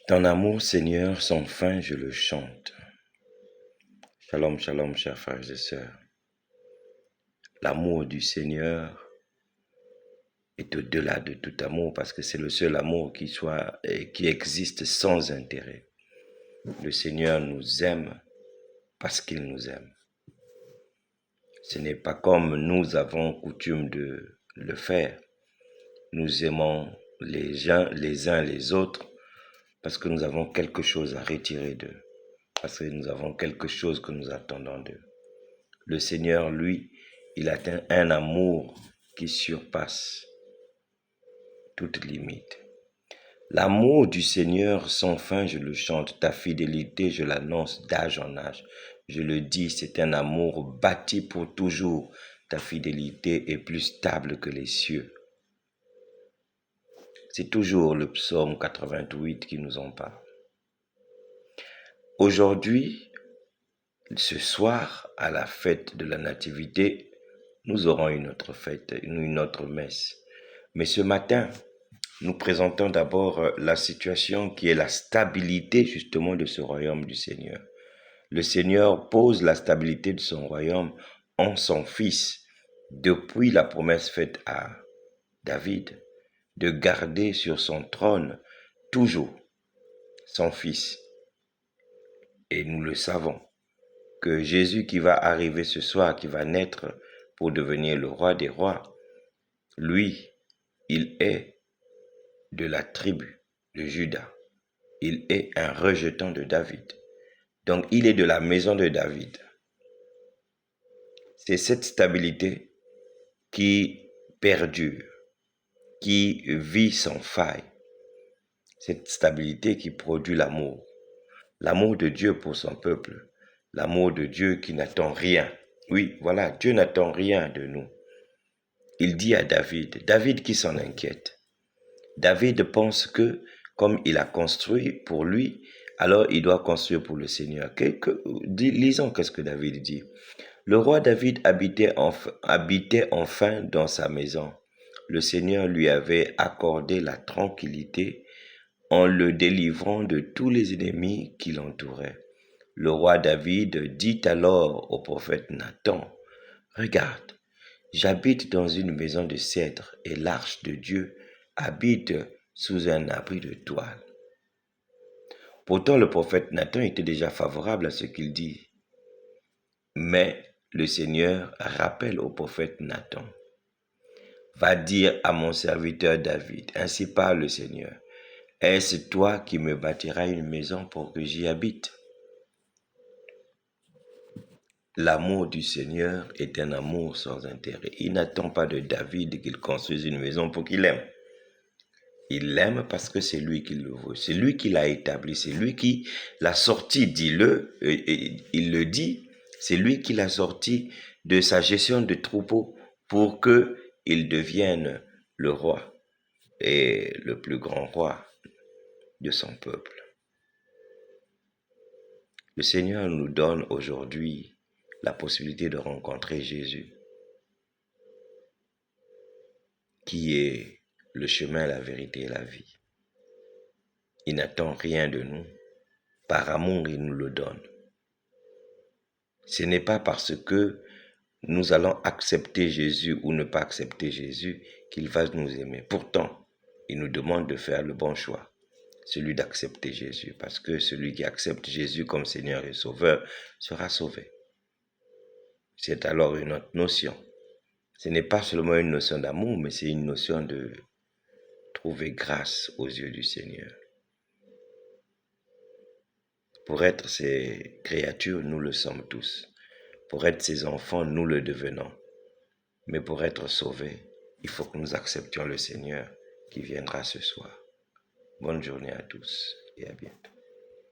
Ton amour, Seigneur, sans fin, je le chante. Shalom, shalom, chers frères et sœurs. L'amour du Seigneur est au-delà de tout amour parce que c'est le seul amour qui existe sans intérêt. Le Seigneur nous aime parce qu'il nous aime. Ce n'est pas comme nous avons coutume de le faire. Nous aimons les uns les autres parce que nous avons quelque chose à retirer d'eux, parce que nous avons quelque chose que nous attendons d'eux. Le Seigneur, lui, il atteint un amour qui surpasse toute limite. L'amour du Seigneur sans fin, je le chante. Ta fidélité, je l'annonce d'âge en âge. Je le dis, c'est un amour bâti pour toujours. Ta fidélité est plus stable que les cieux. C'est toujours le psaume 88 qui nous en parle. Aujourd'hui, ce soir, à la fête de la Nativité, nous aurons une autre fête, une autre messe. Mais ce matin, nous présentons d'abord la situation qui est la stabilité justement de ce royaume du Seigneur. Le Seigneur pose la stabilité de son royaume en son Fils, depuis la promesse faite à David, de garder sur son trône toujours son Fils. Et nous le savons, que Jésus qui va arriver ce soir, qui va naître pour devenir le roi des rois, lui, il est de la tribu de Juda. Il est un rejetant de David. Donc, il est de la maison de David. C'est cette stabilité qui perdure, qui vit sans faille. Cette stabilité qui produit l'amour. L'amour de Dieu pour son peuple. L'amour de Dieu qui n'attend rien. Oui, voilà, Dieu n'attend rien de nous. Il dit à David, David qui s'en inquiète. David pense que comme il a construit pour lui, alors il doit construire pour le Seigneur. Lisons qu'est-ce que David dit. Le roi David habitait enfin dans sa maison. Le Seigneur lui avait accordé la tranquillité en le délivrant de tous les ennemis qui l'entouraient. Le roi David dit alors au prophète Nathan, « Regarde, j'habite dans une maison de cèdre et l'arche de Dieu habite sous un abri de toile. » Pourtant, le prophète Nathan était déjà favorable à ce qu'il dit. Mais le Seigneur rappelle au prophète Nathan, « Va dire à mon serviteur David, ainsi parle le Seigneur, est-ce toi qui me bâtiras une maison pour que j'y habite ?» L'amour du Seigneur est un amour sans intérêt. Il n'attend pas de David qu'il construise une maison pour qu'il l'aime. Il l'aime parce que c'est lui qui le veut. C'est lui qui l'a établi. C'est lui qui l'a sorti, dis-le, il le dit. C'est lui qui l'a sorti de sa gestion de troupeau pour qu'il devienne le roi et le plus grand roi de son peuple. Le Seigneur nous donne aujourd'hui la possibilité de rencontrer Jésus, qui est le chemin, la vérité et la vie. Il n'attend rien de nous. Par amour, il nous le donne. Ce n'est pas parce que nous allons accepter Jésus ou ne pas accepter Jésus qu'il va nous aimer. Pourtant, il nous demande de faire le bon choix, celui d'accepter Jésus, parce que celui qui accepte Jésus comme Seigneur et Sauveur sera sauvé. C'est alors une autre notion. Ce n'est pas seulement une notion d'amour, mais c'est une notion de trouver grâce aux yeux du Seigneur. Pour être ses créatures, nous le sommes tous. Pour être ses enfants, nous le devenons. Mais pour être sauvés, il faut que nous acceptions le Seigneur qui viendra ce soir. Bonne journée à tous et à bientôt.